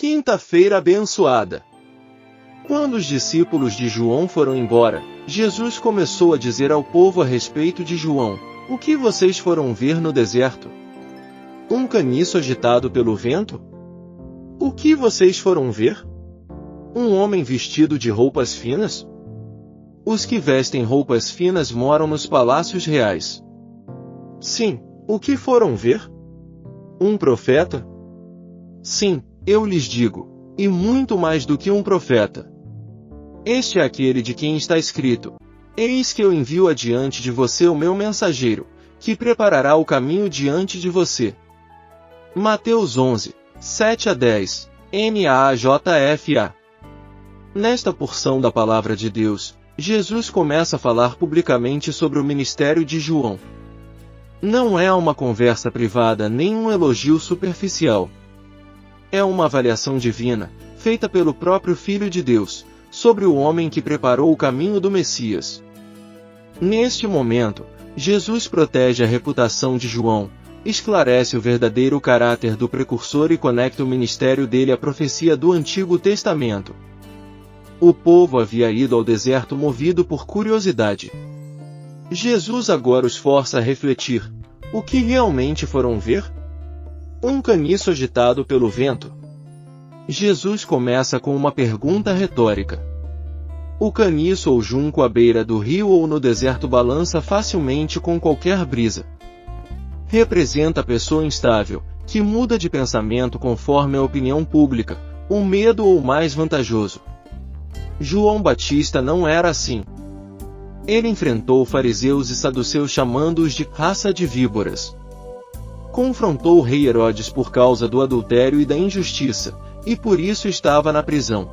Quinta-feira abençoada. Quando os discípulos de João foram embora, Jesus começou a dizer ao povo a respeito de João: "O que vocês foram ver no deserto? Um caniço agitado pelo vento? O que vocês foram ver? Um homem vestido de roupas finas? Os que vestem roupas finas moram nos palácios reais. Sim, o que foram ver? Um profeta? Sim, eu lhes digo, e muito mais do que um profeta. Este é aquele de quem está escrito: Eis que eu envio adiante de você o meu mensageiro, que preparará o caminho diante de você. Mateus 11, 7-10, NAJFA. Nesta porção da Palavra de Deus, Jesus começa a falar publicamente sobre o ministério de João. Não é uma conversa privada nem um elogio superficial. É uma avaliação divina, feita pelo próprio Filho de Deus, sobre o homem que preparou o caminho do Messias. Neste momento, Jesus protege a reputação de João, esclarece o verdadeiro caráter do precursor e conecta o ministério dele à profecia do Antigo Testamento. O povo havia ido ao deserto movido por curiosidade. Jesus agora os força a refletir: o que realmente foram ver? Um caniço agitado pelo vento. Jesus começa com uma pergunta retórica. O caniço ou junco à beira do rio ou no deserto balança facilmente com qualquer brisa. Representa a pessoa instável, que muda de pensamento conforme a opinião pública, o medo ou o mais vantajoso. João Batista não era assim. Ele enfrentou fariseus e saduceus chamando-os de raça de víboras. Confrontou o rei Herodes por causa do adultério e da injustiça, e por isso estava na prisão.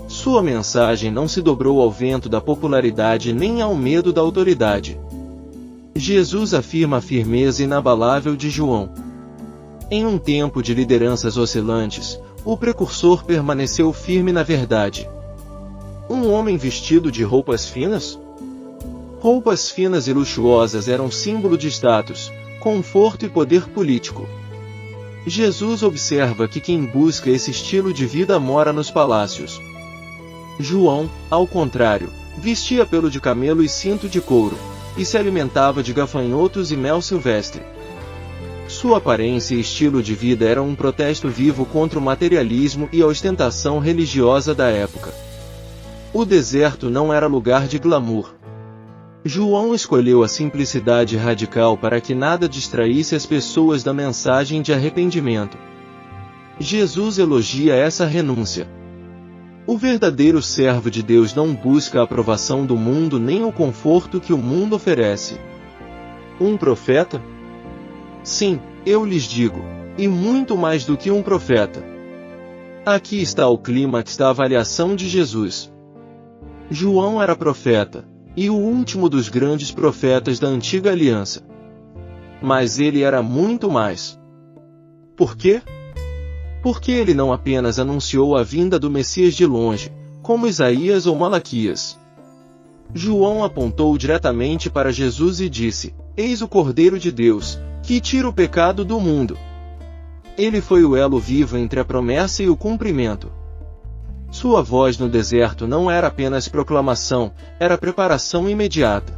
Sua mensagem não se dobrou ao vento da popularidade nem ao medo da autoridade. Jesus afirma a firmeza inabalável de João. Em um tempo de lideranças oscilantes, o precursor permaneceu firme na verdade. Um homem vestido de roupas finas? Roupas finas e luxuosas eram símbolo de status, conforto e poder político. Jesus observa que quem busca esse estilo de vida mora nos palácios. João, ao contrário, vestia pelo de camelo e cinto de couro, e se alimentava de gafanhotos e mel silvestre. Sua aparência e estilo de vida eram um protesto vivo contra o materialismo e a ostentação religiosa da época. O deserto não era lugar de glamour. João escolheu a simplicidade radical para que nada distraísse as pessoas da mensagem de arrependimento. Jesus elogia essa renúncia. O verdadeiro servo de Deus não busca a aprovação do mundo nem o conforto que o mundo oferece. Um profeta? Sim, eu lhes digo, e muito mais do que um profeta. Aqui está o clímax da avaliação de Jesus. João era profeta, e o último dos grandes profetas da antiga aliança. Mas ele era muito mais. Por quê? Porque ele não apenas anunciou a vinda do Messias de longe, como Isaías ou Malaquias. João apontou diretamente para Jesus e disse: Eis o Cordeiro de Deus, que tira o pecado do mundo. Ele foi o elo vivo entre a promessa e o cumprimento. Sua voz no deserto não era apenas proclamação, era preparação imediata.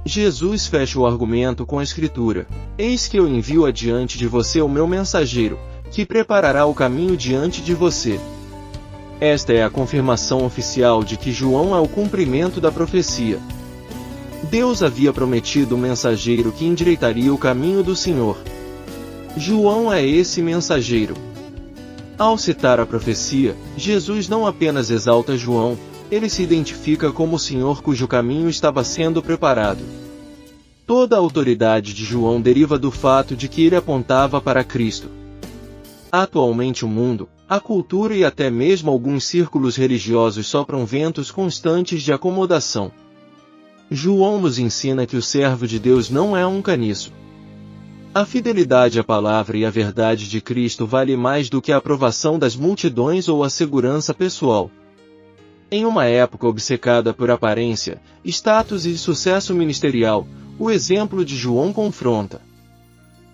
Jesus fecha o argumento com a Escritura: Eis que eu envio adiante de você o meu mensageiro, que preparará o caminho diante de você. Esta é a confirmação oficial de que João é o cumprimento da profecia. Deus havia prometido um mensageiro que endireitaria o caminho do Senhor. João é esse mensageiro. Ao citar a profecia, Jesus não apenas exalta João, ele se identifica como o Senhor cujo caminho estava sendo preparado. Toda a autoridade de João deriva do fato de que ele apontava para Cristo. Atualmente o mundo, a cultura e até mesmo alguns círculos religiosos sopram ventos constantes de acomodação. João nos ensina que o servo de Deus não é um caniço. A fidelidade à palavra e à verdade de Cristo vale mais do que a aprovação das multidões ou a segurança pessoal. Em uma época obcecada por aparência, status e sucesso ministerial, o exemplo de João confronta.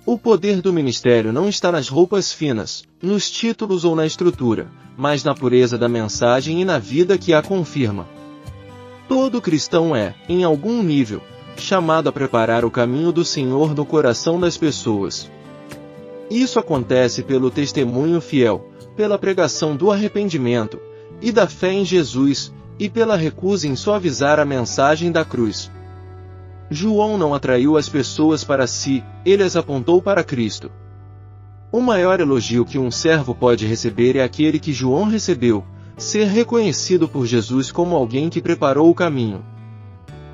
O poder do ministério não está nas roupas finas, nos títulos ou na estrutura, mas na pureza da mensagem e na vida que a confirma. Todo cristão é, em algum nível, chamado a preparar o caminho do Senhor no coração das pessoas. Isso acontece pelo testemunho fiel, pela pregação do arrependimento e da fé em Jesus, e pela recusa em suavizar a mensagem da cruz. João não atraiu as pessoas para si, ele as apontou para Cristo. O maior elogio que um servo pode receber é aquele que João recebeu, ser reconhecido por Jesus como alguém que preparou o caminho.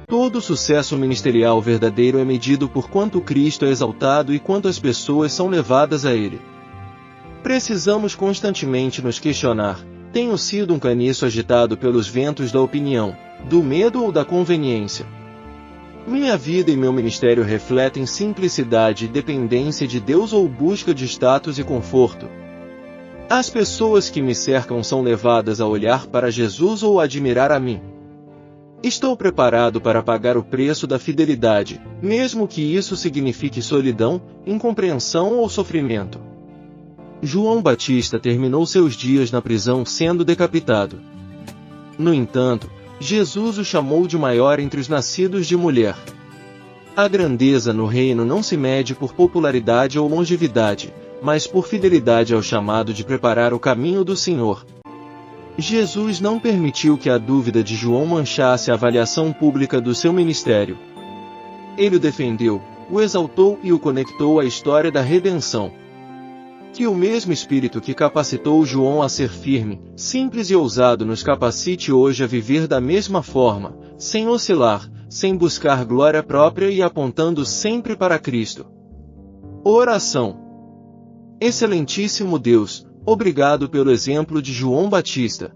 Todo sucesso ministerial verdadeiro é medido por quanto Cristo é exaltado e quanto as pessoas são levadas a Ele. Precisamos constantemente nos questionar: tenho sido um caniço agitado pelos ventos da opinião, do medo ou da conveniência? Minha vida e meu ministério refletem simplicidade e dependência de Deus ou busca de status e conforto? As pessoas que me cercam são levadas a olhar para Jesus ou a admirar a mim? Estou preparado para pagar o preço da fidelidade, mesmo que isso signifique solidão, incompreensão ou sofrimento. João Batista terminou seus dias na prisão sendo decapitado. No entanto, Jesus o chamou de maior entre os nascidos de mulher. A grandeza no reino não se mede por popularidade ou longevidade, mas por fidelidade ao chamado de preparar o caminho do Senhor. Jesus não permitiu que a dúvida de João manchasse a avaliação pública do seu ministério. Ele o defendeu, o exaltou e o conectou à história da redenção. Que o mesmo Espírito que capacitou João a ser firme, simples e ousado nos capacite hoje a viver da mesma forma, sem oscilar, sem buscar glória própria e apontando sempre para Cristo. Oração. Excelentíssimo Deus, obrigado pelo exemplo de João Batista.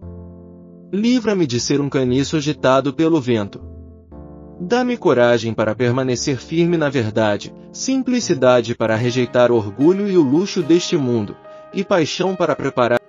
Livra-me de ser um caniço agitado pelo vento. Dá-me coragem para permanecer firme na verdade, simplicidade para rejeitar o orgulho e o luxo deste mundo, e paixão para preparar